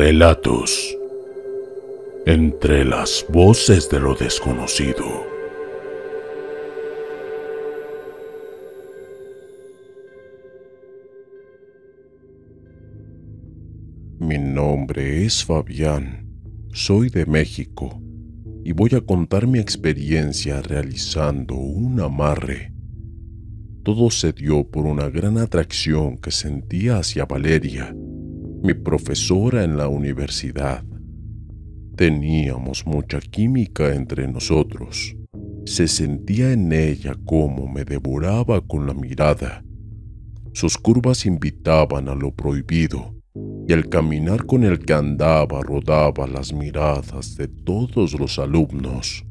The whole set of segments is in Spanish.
Relatos entre las voces de lo desconocido. Mi nombre es Fabián, soy de México y voy a contar mi experiencia realizando un amarre. Todo se dio por una gran atracción que sentía hacia Valeria, mi profesora en la universidad. Teníamos mucha química entre nosotros. Se sentía en ella como me devoraba con la mirada. Sus curvas invitaban a lo prohibido, y el caminar con el que andaba rodaba las miradas de todos los alumnos,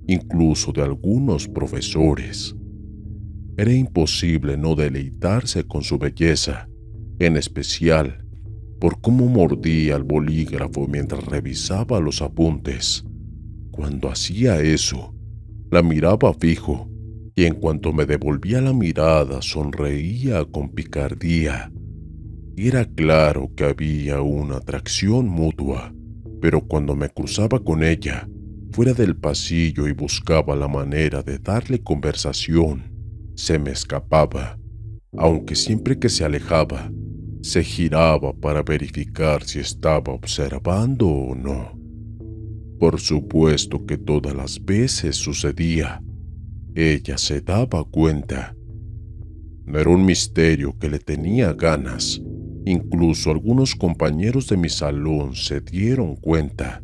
incluso de algunos profesores. Era imposible no deleitarse con su belleza, en especial por cómo mordía el bolígrafo mientras revisaba los apuntes. Cuando hacía eso, la miraba fijo y en cuanto me devolvía la mirada sonreía con picardía. Era claro que había una atracción mutua, pero cuando me cruzaba con ella, fuera del pasillo y buscaba la manera de darle conversación, se me escapaba, aunque siempre que se alejaba, se giraba para verificar si estaba observando o no. Por supuesto que todas las veces sucedía. Ella se daba cuenta. No era un misterio que le tenía ganas. Incluso algunos compañeros de mi salón se dieron cuenta.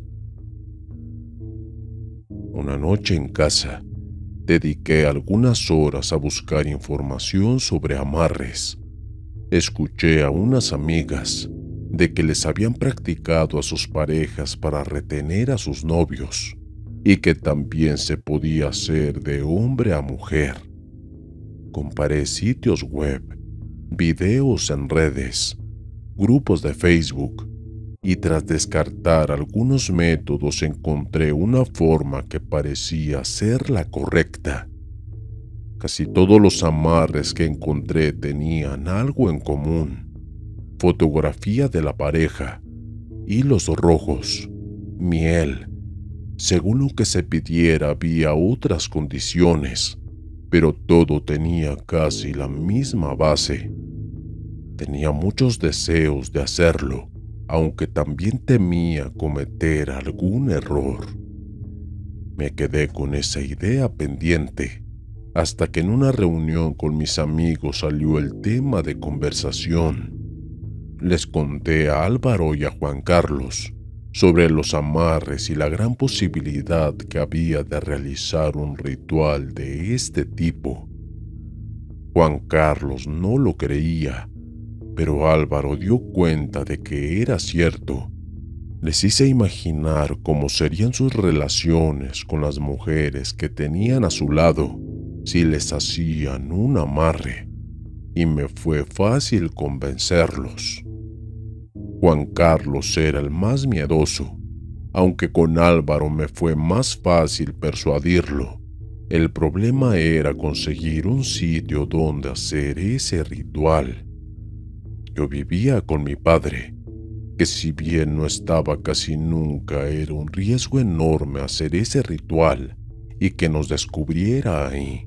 Una noche en casa, dediqué algunas horas a buscar información sobre amarres. Escuché a unas amigas de que les habían practicado a sus parejas para retener a sus novios y que también se podía hacer de hombre a mujer. Comparé sitios web, videos en redes, grupos de Facebook y tras descartar algunos métodos encontré una forma que parecía ser la correcta. Casi todos los amarres que encontré tenían algo en común: fotografía de la pareja, hilos rojos, miel. Según lo que se pidiera había otras condiciones, pero todo tenía casi la misma base. Tenía muchos deseos de hacerlo, aunque también temía cometer algún error. Me quedé con esa idea pendiente, hasta que en una reunión con mis amigos salió el tema de conversación. Les conté a Álvaro y a Juan Carlos sobre los amarres y la gran posibilidad que había de realizar un ritual de este tipo. Juan Carlos no lo creía, pero Álvaro dio cuenta de que era cierto. Les hice imaginar cómo serían sus relaciones con las mujeres que tenían a su lado si les hacían un amarre, y me fue fácil convencerlos. Juan Carlos era el más miedoso, aunque con Álvaro me fue más fácil persuadirlo. El problema era conseguir un sitio donde hacer ese ritual. Yo vivía con mi padre, que si bien no estaba casi nunca, era un riesgo enorme hacer ese ritual y que nos descubriera ahí.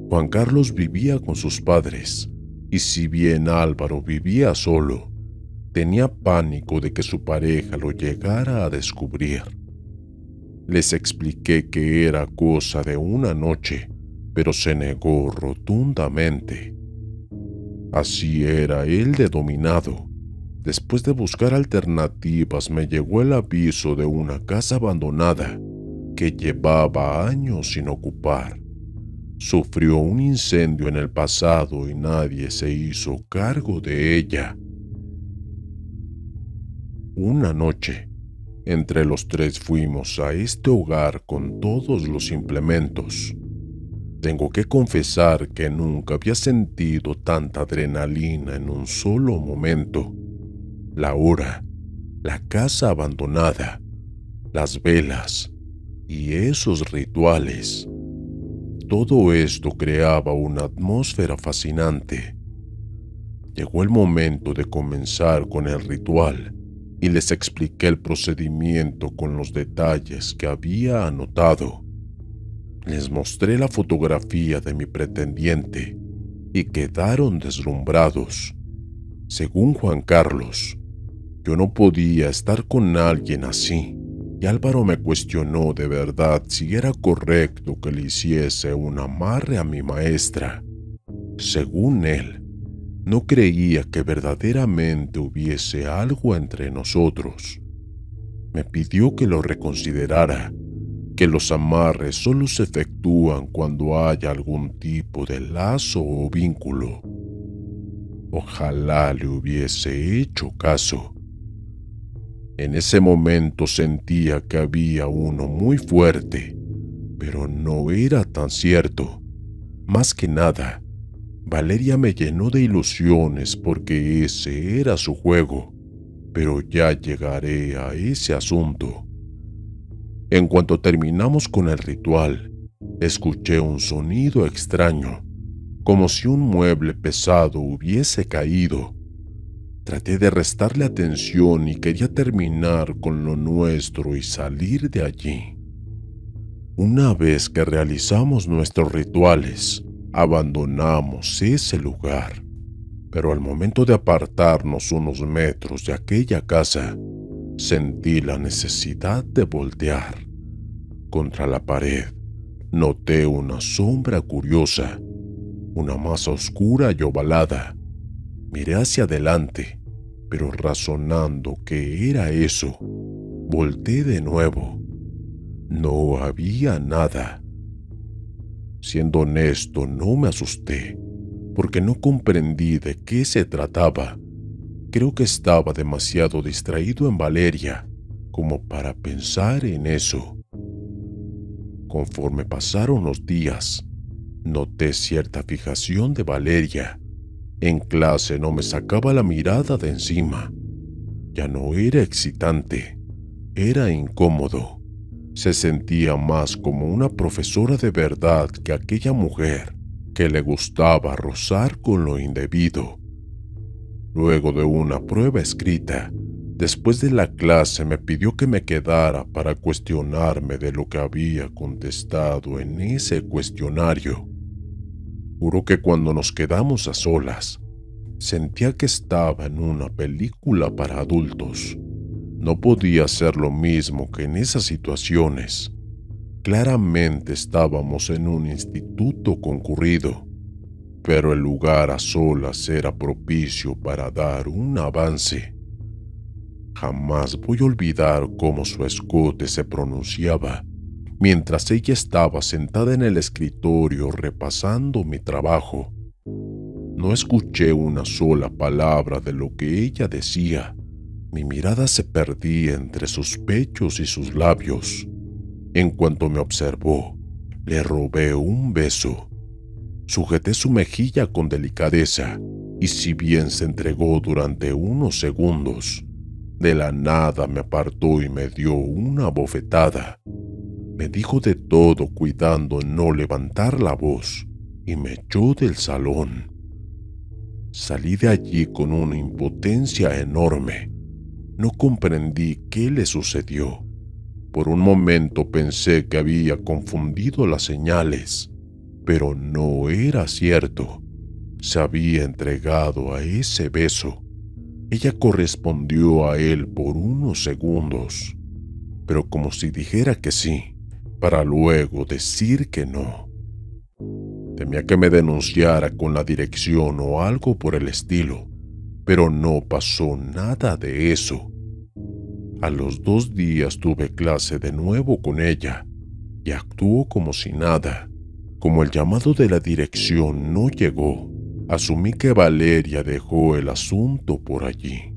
Juan Carlos vivía con sus padres, y si bien Álvaro vivía solo, tenía pánico de que su pareja lo llegara a descubrir. Les expliqué que era cosa de una noche, pero se negó rotundamente. Así era él de dominado. Después de buscar alternativas, me llegó el aviso de una casa abandonada que llevaba años sin ocupar. Sufrió un incendio en el pasado y nadie se hizo cargo de ella. Una noche, entre los tres fuimos a este hogar con todos los implementos. Tengo que confesar que nunca había sentido tanta adrenalina en un solo momento. La hora, la casa abandonada, las velas y esos rituales. Todo esto creaba una atmósfera fascinante. Llegó el momento de comenzar con el ritual, y les expliqué el procedimiento con los detalles que había anotado. Les mostré la fotografía de mi pretendiente y quedaron deslumbrados. Según Juan Carlos, yo no podía estar con alguien así, y Álvaro me cuestionó de verdad si era correcto que le hiciese un amarre a mi maestra. Según él, no creía que verdaderamente hubiese algo entre nosotros. Me pidió que lo reconsiderara, que los amarres solo se efectúan cuando haya algún tipo de lazo o vínculo. Ojalá le hubiese hecho caso. En ese momento sentía que había uno muy fuerte, pero no era tan cierto. Más que nada, Valeria me llenó de ilusiones porque ese era su juego, pero ya llegaré a ese asunto. En cuanto terminamos con el ritual, escuché un sonido extraño, como si un mueble pesado hubiese caído. Traté de restarle atención y quería terminar con lo nuestro y salir de allí. Una vez que realizamos nuestros rituales, abandonamos ese lugar, pero al momento de apartarnos unos metros de aquella casa, sentí la necesidad de voltear. Contra la pared, noté una sombra curiosa, una masa oscura y ovalada. Miré hacia adelante, pero razonando que era eso, volteé de nuevo. No había nada. Siendo honesto, no me asusté, porque no comprendí de qué se trataba. Creo que estaba demasiado distraído en Valeria como para pensar en eso. Conforme pasaron los días, noté cierta fijación de Valeria. En clase no me sacaba la mirada de encima. Ya no era excitante, era incómodo. Se sentía más como una profesora de verdad que aquella mujer que le gustaba rozar con lo indebido. Luego de una prueba escrita, después de la clase me pidió que me quedara para cuestionarme de lo que había contestado en ese cuestionario. Juro que cuando nos quedamos a solas, sentía que estaba en una película para adultos. No podía ser lo mismo que en esas situaciones. Claramente estábamos en un instituto concurrido, pero el lugar a solas era propicio para dar un avance. Jamás voy a olvidar cómo su escote se pronunciaba mientras ella estaba sentada en el escritorio repasando mi trabajo. No escuché una sola palabra de lo que ella decía. Mi mirada se perdía entre sus pechos y sus labios. En cuanto me observó, le robé un beso. Sujeté su mejilla con delicadeza, y si bien se entregó durante unos segundos, de la nada me apartó y me dio una bofetada. Me dijo de todo cuidando no levantar la voz, y me echó del salón. Salí de allí con una impotencia enorme. No comprendí qué le sucedió. Por un momento pensé que había confundido las señales, pero no era cierto. Se había entregado a ese beso. Ella correspondió a él por unos segundos, pero como si dijera que sí, para luego decir que no. Temía que me denunciara con la dirección o algo por el estilo, pero no pasó nada de eso. A los 2 días tuve clase de nuevo con ella y actuó como si nada. Como el llamado de la dirección no llegó, asumí que Valeria dejó el asunto por allí.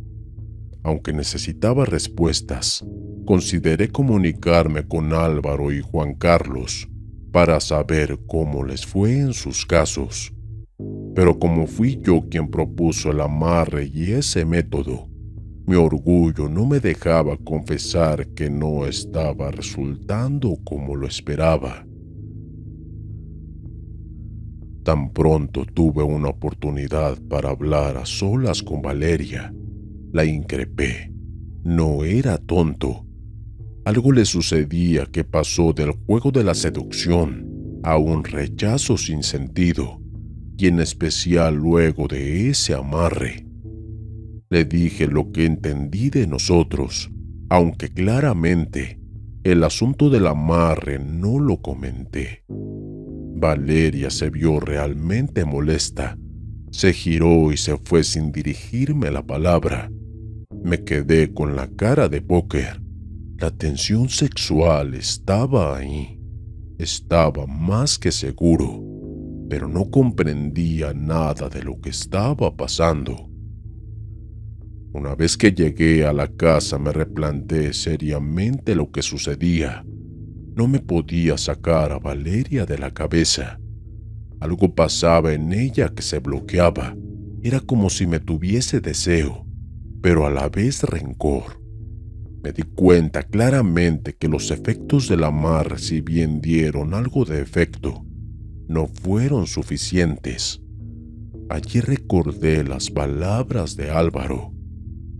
Aunque necesitaba respuestas, consideré comunicarme con Álvaro y Juan Carlos para saber cómo les fue en sus casos. Pero como fui yo quien propuso el amarre y ese método, mi orgullo no me dejaba confesar que no estaba resultando como lo esperaba. Tan pronto tuve una oportunidad para hablar a solas con Valeria, la increpé. No era tonto. Algo le sucedía que pasó del juego de la seducción a un rechazo sin sentido, y en especial luego de ese amarre. Le dije lo que entendí de nosotros, aunque claramente el asunto del amarre no lo comenté. Valeria se vio realmente molesta. Se giró y se fue sin dirigirme la palabra. Me quedé con la cara de póker. La tensión sexual estaba ahí. Estaba más que seguro, pero no comprendía nada de lo que estaba pasando. Una vez que llegué a la casa me replanteé seriamente lo que sucedía. No me podía sacar a Valeria de la cabeza. Algo pasaba en ella que se bloqueaba. Era como si me tuviese deseo, pero a la vez rencor. Me di cuenta claramente que los efectos del amarre, si bien dieron algo de efecto, no fueron suficientes. Allí recordé las palabras de Álvaro,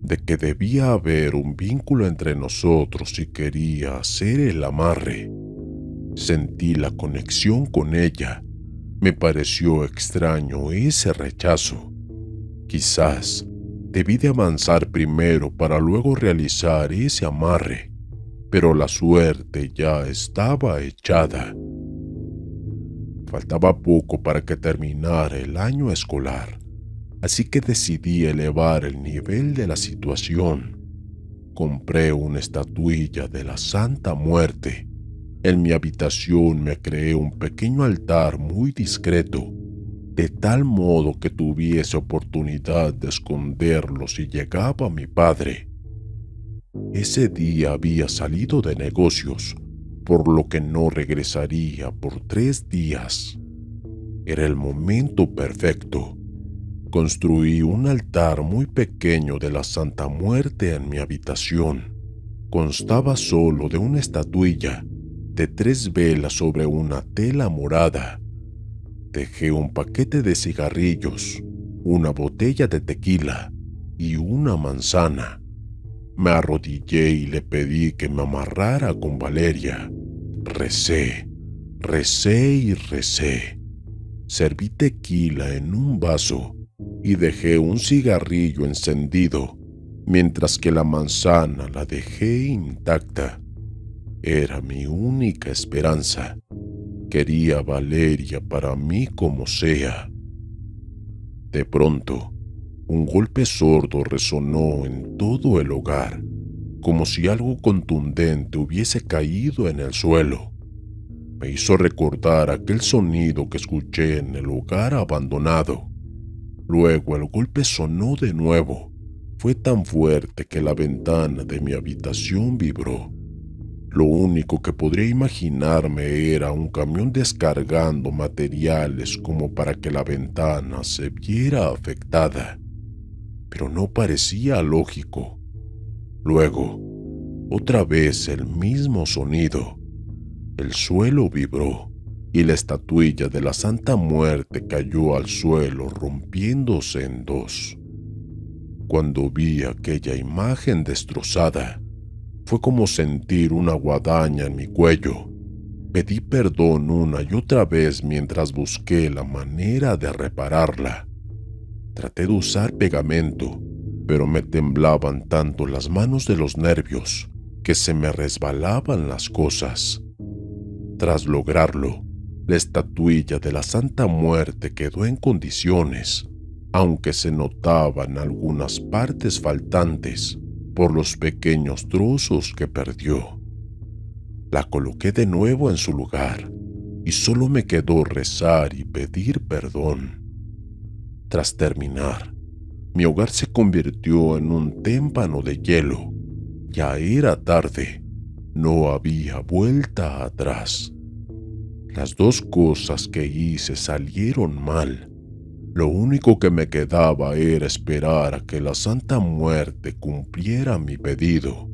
de que debía haber un vínculo entre nosotros si quería hacer el amarre. Sentí la conexión con ella. Me pareció extraño ese rechazo. Quizás debí de avanzar primero para luego realizar ese amarre, pero la suerte ya estaba echada. Faltaba poco para que terminara el año escolar, así que decidí elevar el nivel de la situación. Compré una estatuilla de la Santa Muerte. En mi habitación me creé un pequeño altar muy discreto, de tal modo que tuviese oportunidad de esconderlo si llegaba mi padre. Ese día había salido de negocios, por lo que no regresaría por 3 días. Era el momento perfecto. Construí un altar muy pequeño de la Santa Muerte en mi habitación. Constaba solo de una estatuilla, de 3 velas sobre una tela morada. Dejé un paquete de cigarrillos, una botella de tequila y una manzana. Me arrodillé y le pedí que me amarrara con Valeria. Recé, recé y recé. Serví tequila en un vaso y dejé un cigarrillo encendido, mientras que la manzana la dejé intacta. Era mi única esperanza. Quería a Valeria para mí como sea. De pronto, un golpe sordo resonó en todo el hogar, como si algo contundente hubiese caído en el suelo. Me hizo recordar aquel sonido que escuché en el hogar abandonado. Luego el golpe sonó de nuevo. Fue tan fuerte que la ventana de mi habitación vibró. Lo único que podría imaginarme era un camión descargando materiales como para que la ventana se viera afectada, pero no parecía lógico. Luego, otra vez el mismo sonido. El suelo vibró y la estatuilla de la Santa Muerte cayó al suelo rompiéndose en 2. Cuando vi aquella imagen destrozada, fue como sentir una guadaña en mi cuello. Pedí perdón una y otra vez mientras busqué la manera de repararla. Traté de usar pegamento, pero me temblaban tanto las manos de los nervios que se me resbalaban las cosas. Tras lograrlo, la estatuilla de la Santa Muerte quedó en condiciones, aunque se notaban algunas partes faltantes por los pequeños trozos que perdió. La coloqué de nuevo en su lugar y solo me quedó rezar y pedir perdón. Tras terminar, mi hogar se convirtió en un témpano de hielo. Ya era tarde, no había vuelta atrás. Las 2 cosas que hice salieron mal. Lo único que me quedaba era esperar a que la Santa Muerte cumpliera mi pedido.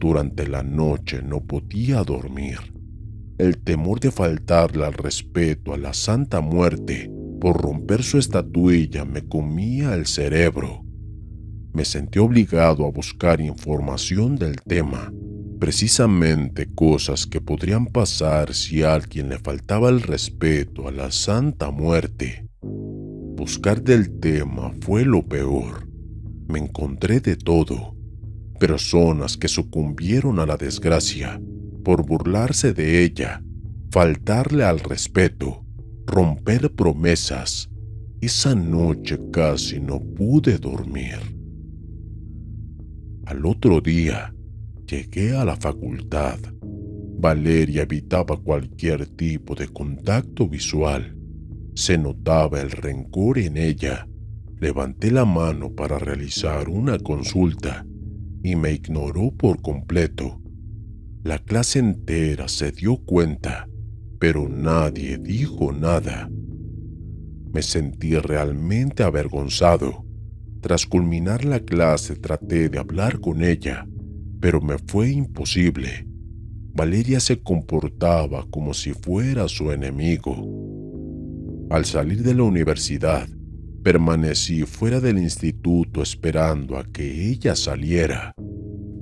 Durante la noche no podía dormir. El temor de faltarle al respeto a la Santa Muerte por romper su estatuilla me comía el cerebro. Me sentí obligado a buscar información del tema, precisamente cosas que podrían pasar si a alguien le faltaba el respeto a la Santa Muerte. Buscar del tema fue lo peor. Me encontré de todo. Personas que sucumbieron a la desgracia por burlarse de ella, faltarle al respeto, romper promesas. Esa noche casi no pude dormir. Al otro día, llegué a la facultad. Valeria evitaba cualquier tipo de contacto visual. Se notaba el rencor en ella. Levanté la mano para realizar una consulta y me ignoró por completo. La clase entera se dio cuenta, pero nadie dijo nada. Me sentí realmente avergonzado. Tras culminar la clase traté de hablar con ella, pero me fue imposible. Valeria se comportaba como si fuera su enemigo. Al salir de la universidad, permanecí fuera del instituto esperando a que ella saliera.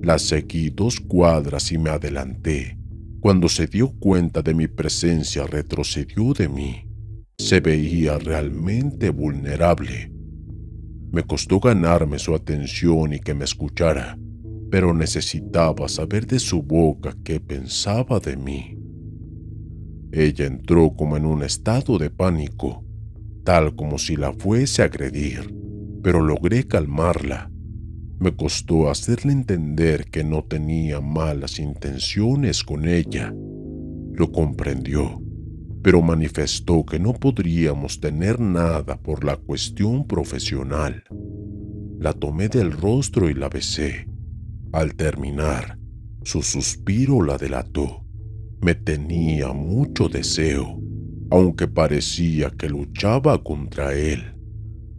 La seguí 2 cuadras y me adelanté. Cuando se dio cuenta de mi presencia, retrocedió de mí. Se veía realmente vulnerable. Me costó ganarme su atención y que me escuchara, pero necesitaba saber de su boca qué pensaba de mí. Ella entró como en un estado de pánico, tal como si la fuese a agredir, pero logré calmarla. Me costó hacerle entender que no tenía malas intenciones con ella. Lo comprendió, pero manifestó que no podríamos tener nada por la cuestión profesional. La tomé del rostro y la besé. Al terminar, su suspiro la delató. Me tenía mucho deseo, aunque parecía que luchaba contra él.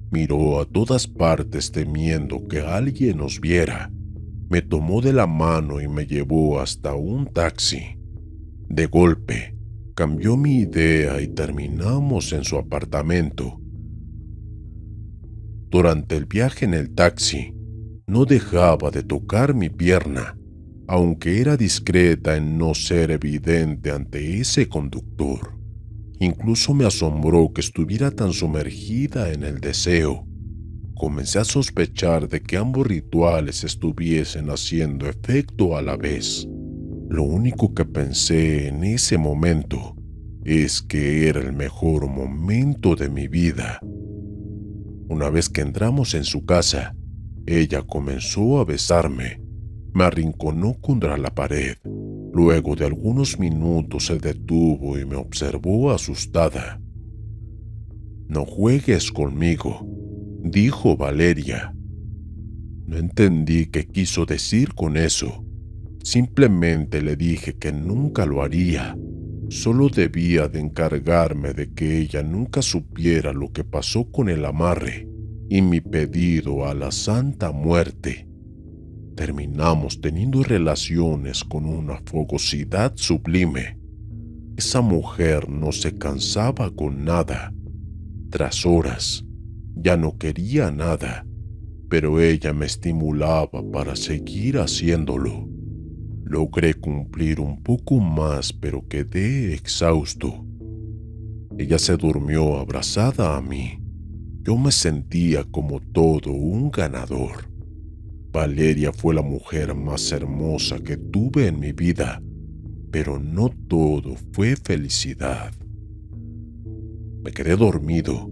Miró a todas partes temiendo que alguien nos viera. Me tomó de la mano y me llevó hasta un taxi. De golpe, cambió mi idea y terminamos en su apartamento. Durante el viaje en el taxi, no dejaba de tocar mi pierna, aunque era discreta en no ser evidente ante ese conductor. Incluso me asombró que estuviera tan sumergida en el deseo. Comencé a sospechar de que ambos rituales estuviesen haciendo efecto a la vez. Lo único que pensé en ese momento es que era el mejor momento de mi vida. Una vez que entramos en su casa, ella comenzó a besarme. Me arrinconó contra la pared. Luego de algunos minutos se detuvo y me observó asustada. «No juegues conmigo», dijo Valeria. No entendí qué quiso decir con eso. Simplemente le dije que nunca lo haría. Solo debía de encargarme de que ella nunca supiera lo que pasó con el amarre y mi pedido a la Santa Muerte. Terminamos teniendo relaciones con una fogosidad sublime. Esa mujer no se cansaba con nada. Tras horas, ya no quería nada, pero ella me estimulaba para seguir haciéndolo. Logré cumplir un poco más, pero quedé exhausto. Ella se durmió abrazada a mí. Yo me sentía como todo un ganador. Valeria fue la mujer más hermosa que tuve en mi vida, pero no todo fue felicidad. Me quedé dormido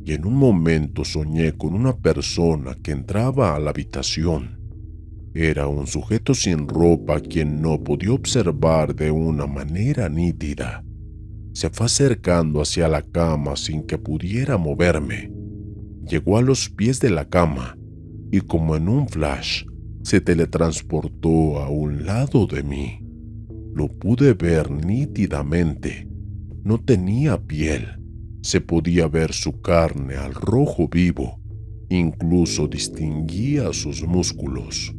y en un momento soñé con una persona que entraba a la habitación. Era un sujeto sin ropa a quien no podía observar de una manera nítida. Se fue acercando hacia la cama sin que pudiera moverme. Llegó a los pies de la cama y como en un flash se teletransportó a un lado de mí. Lo pude ver nítidamente. No tenía piel. Se podía ver su carne al rojo vivo. Incluso distinguía sus músculos.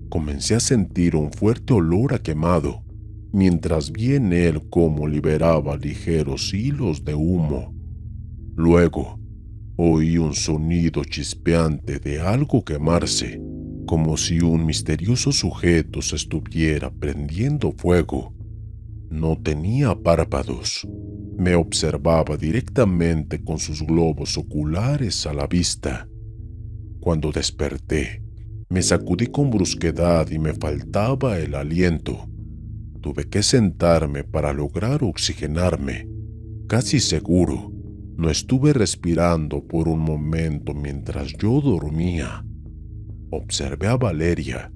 Comencé a sentir un fuerte olor a quemado, mientras vi en él cómo liberaba ligeros hilos de humo. Luego, Oí un sonido chispeante de algo quemarse, como si un misterioso sujeto se estuviera prendiendo fuego. No tenía párpados. Me observaba directamente con sus globos oculares a la vista. Cuando desperté, me sacudí con brusquedad y me faltaba el aliento. Tuve que sentarme para lograr oxigenarme. Casi seguro, no estuve respirando por un momento mientras yo dormía. Observé a Valeria.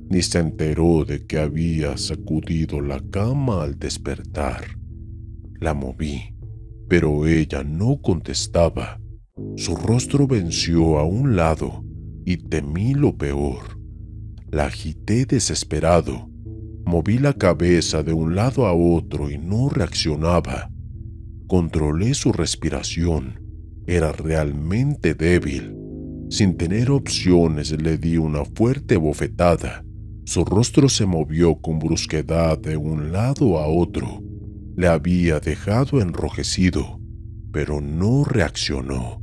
Ni se enteró de que había sacudido la cama al despertar. La moví, pero ella no contestaba. Su rostro venció a un lado y temí lo peor. La agité desesperado. Moví la cabeza de un lado a otro y no reaccionaba. Controlé su respiración. Era realmente débil. Sin tener opciones, le di una fuerte bofetada. Su rostro se movió con brusquedad de un lado a otro. Le había dejado enrojecido, pero no reaccionó.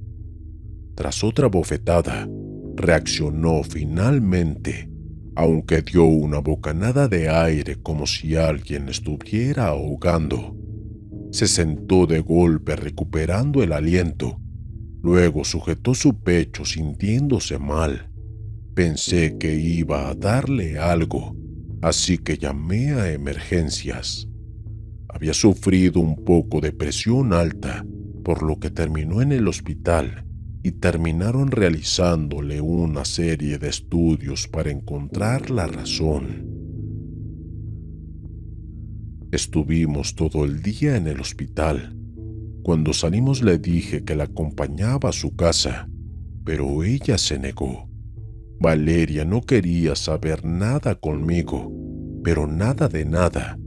Tras otra bofetada, reaccionó finalmente, aunque dio una bocanada de aire como si alguien le estuviera ahogando. Se sentó de golpe recuperando el aliento. Luego sujetó su pecho sintiéndose mal. Pensé que iba a darle algo, así que llamé a emergencias. Había sufrido un poco de presión alta, por lo que terminó en el hospital y terminaron realizándole una serie de estudios para encontrar la razón. Estuvimos todo el día en el hospital. Cuando salimos le dije que la acompañaba a su casa, pero ella se negó. Valeria no quería saber nada conmigo, pero nada de nada.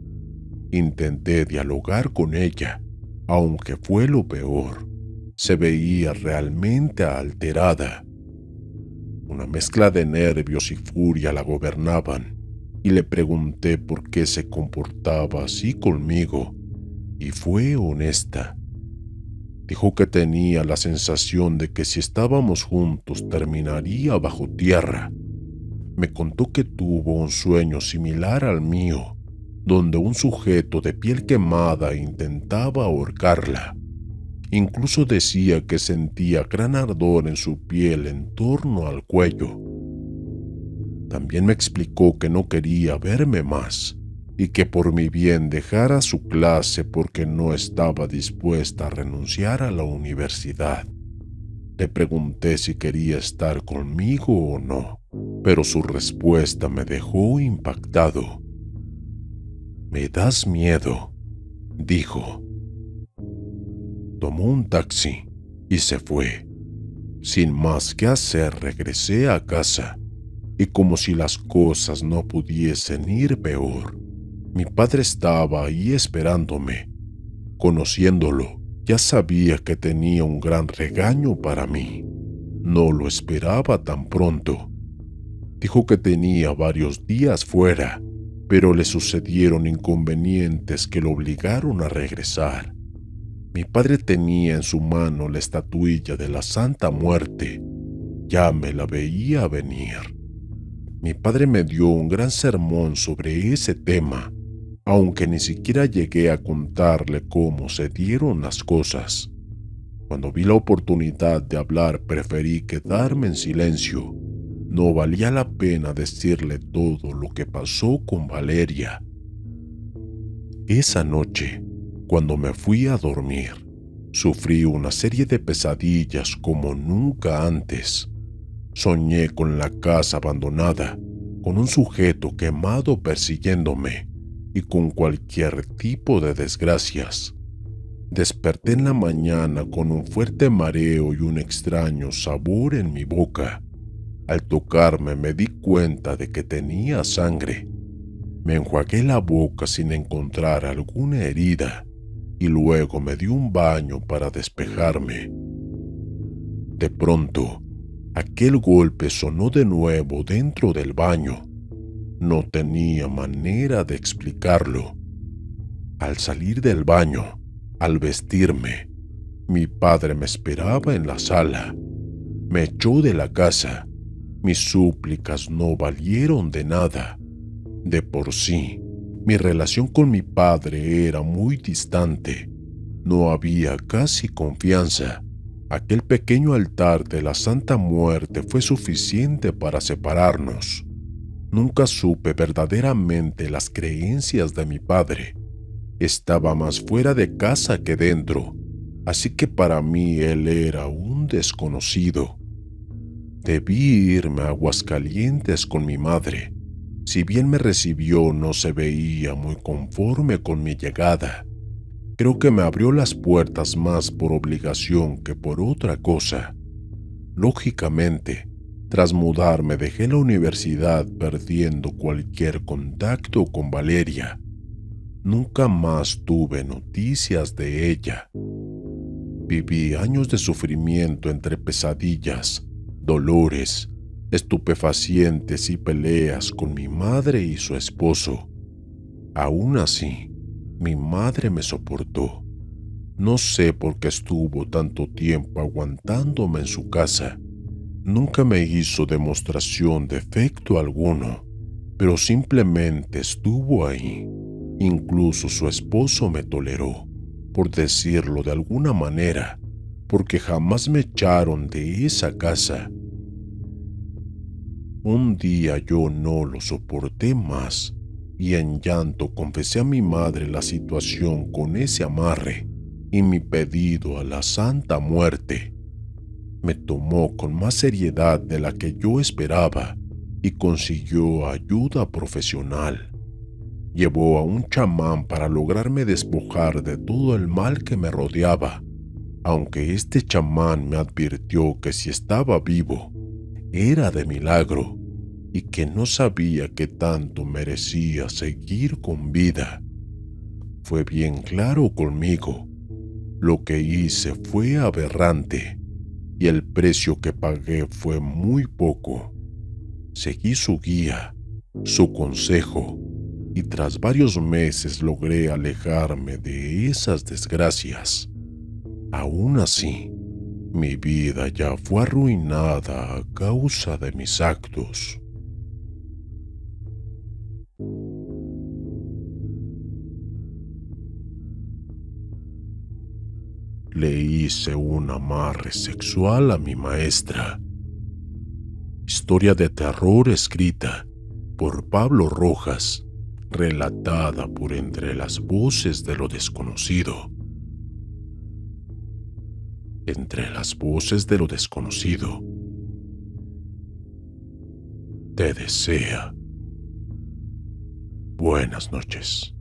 Intenté dialogar con ella, aunque fue lo peor. Se veía realmente alterada. Una mezcla de nervios y furia la gobernaban, y le pregunté por qué se comportaba así conmigo, y fue honesta. Dijo que tenía la sensación de que si estábamos juntos terminaría bajo tierra. Me contó que tuvo un sueño similar al mío, donde un sujeto de piel quemada intentaba ahorcarla. Incluso decía que sentía gran ardor en su piel en torno al cuello. También me explicó que no quería verme más y que por mi bien dejara su clase porque no estaba dispuesta a renunciar a la universidad. Le pregunté si quería estar conmigo o no, pero su respuesta me dejó impactado. «Me das miedo», dijo. Tomó un taxi y se fue. Sin más que hacer, regresé a casa, y como si las cosas no pudiesen ir peor, mi padre estaba ahí esperándome. Conociéndolo, ya sabía que tenía un gran regaño para mí. No lo esperaba tan pronto. Dijo que tenía varios días fuera, pero le sucedieron inconvenientes que lo obligaron a regresar. Mi padre tenía en su mano la estatuilla de la Santa Muerte. Ya me la veía venir. Mi padre me dio un gran sermón sobre ese tema, aunque ni siquiera llegué a contarle cómo se dieron las cosas. Cuando vi la oportunidad de hablar, preferí quedarme en silencio. No valía la pena decirle todo lo que pasó con Valeria. Esa noche, cuando me fui a dormir, sufrí una serie de pesadillas como nunca antes. Soñé con la casa abandonada, con un sujeto quemado persiguiéndome y con cualquier tipo de desgracias. Desperté en la mañana con un fuerte mareo y un extraño sabor en mi boca. Al tocarme me di cuenta de que tenía sangre. Me enjuagué la boca sin encontrar alguna herida y luego me di un baño para despejarme. De pronto, aquel golpe sonó de nuevo dentro del baño. No tenía manera de explicarlo. Al salir del baño, al vestirme, Mi padre me esperaba en la sala. Me echó de la casa. Mis súplicas no valieron de nada. De por sí, mi relación con mi padre era muy distante. No había casi confianza. Aquel pequeño altar de la Santa Muerte fue suficiente para separarnos. Nunca supe verdaderamente las creencias de mi padre. Estaba más fuera de casa que dentro, así que para mí él era un desconocido. Debí irme a Aguascalientes con mi madre. Si bien me recibió, no se veía muy conforme con mi llegada. Creo que me abrió las puertas más por obligación que por otra cosa. Lógicamente, tras mudarme dejé la universidad perdiendo cualquier contacto con Valeria. Nunca más tuve noticias de ella. Viví años de sufrimiento entre pesadillas, dolores, estupefacientes y peleas con mi madre y su esposo. Aún así, mi madre me soportó. No sé por qué estuvo tanto tiempo aguantándome en su casa. Nunca me hizo demostración de afecto alguno, pero simplemente estuvo ahí. Incluso su esposo me toleró, por decirlo de alguna manera, porque jamás me echaron de esa casa. Un día yo no lo soporté más y en llanto confesé a mi madre la situación con ese amarre y mi pedido a la Santa Muerte. Me tomó con más seriedad de la que yo esperaba y consiguió ayuda profesional. Llevó a un chamán para lograrme despojar de todo el mal que me rodeaba, aunque este chamán me advirtió que si estaba vivo, era de milagro y que no sabía qué tanto merecía seguir con vida. Fue bien claro conmigo. Lo que hice fue aberrante y el precio que pagué fue muy poco. Seguí su guía, su consejo, y tras varios meses logré alejarme de esas desgracias. Aún así, mi vida ya fue arruinada a causa de mis actos. Le hice un amarre sexual a mi maestra. Historia de terror escrita por Pablo Rojas, relatada por Entre las Voces de lo Desconocido. Entre las Voces de lo Desconocido. Te desea buenas noches.